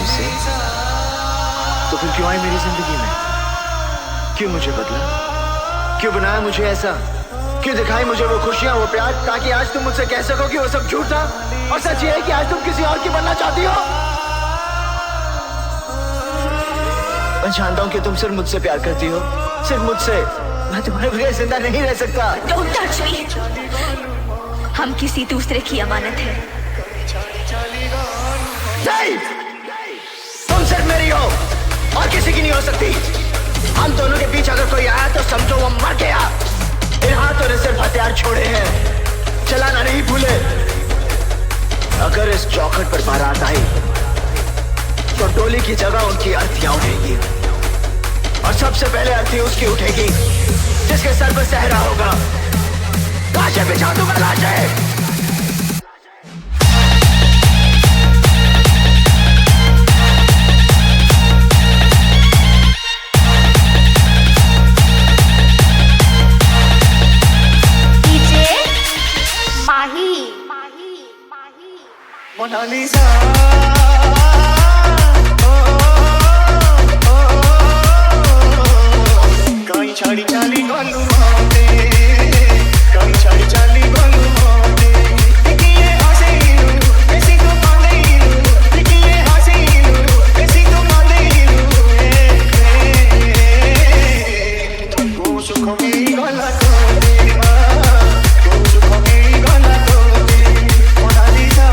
मुझसे, तो फिर क्यों आई मेरी जिंदगी में? क्यों मुझे बदला? क्यों बनाया मुझे ऐसा? क्यों दिखाई मुझे वो खुशियां, वो प्यार, ताकि आज तुम मुझसे कह सको कि वो सब झूठ था और सच ये है कि आज तुम किसी और की बनना चाहती हो? मैं जानता हूं कि तुम सिर्फ मुझसे प्यार करती हो, सिर्फ मुझसे। मैं तुम्हारे बगैर जिंदा नहीं रह सकता। Don't touch me. हम किसी दूसरे की अमानत है। नहीं! तुम सिर्फ मेरी हो और किसी की नहीं हो सकती। हम दोनों के बीच अगर कोई आया तो समझो वो मर गया। इन हाथों ने सिर्फ हथियार छोड़े हैं, चलाना नहीं भूले। अगर इस चौखट पर बारात आई तो डोली की जगह उनकी अर्थियां उठेगी, और सबसे पहले अर्थी उसकी उठेगी जिसके सर पर सहरा होगा। लाशें बिछा दूंगा, लाशें। Mona Lisa, कहीं छाड़ी चाली गलू माते, कहीं छाड़ी चाली गलू माते। देखिए हसीलू, ऐसी तो मांगेलू, देखिए हसीलू, ऐसी तो मांगेलू। वो सुख मेरी गला को दे, वो सुख मेरी गला को दे। Mona Lisa.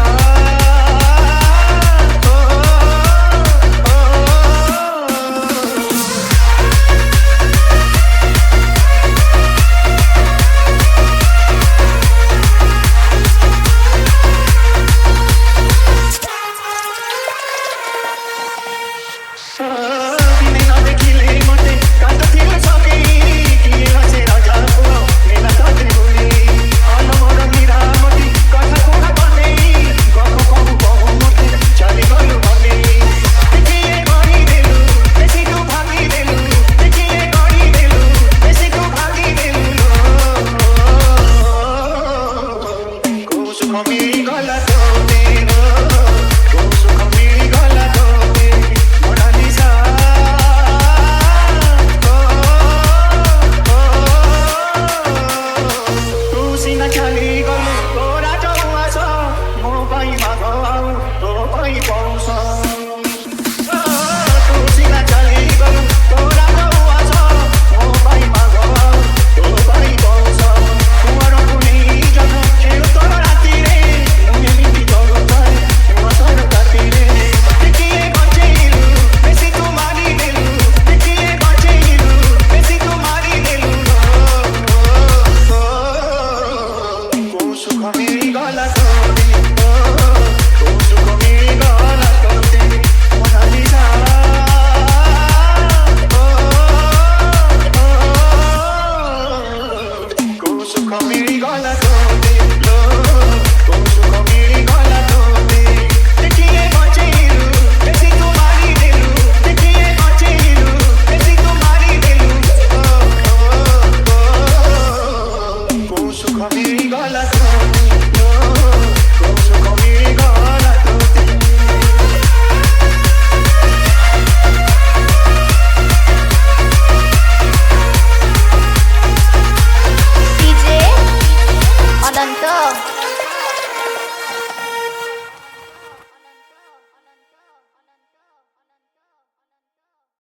अनंत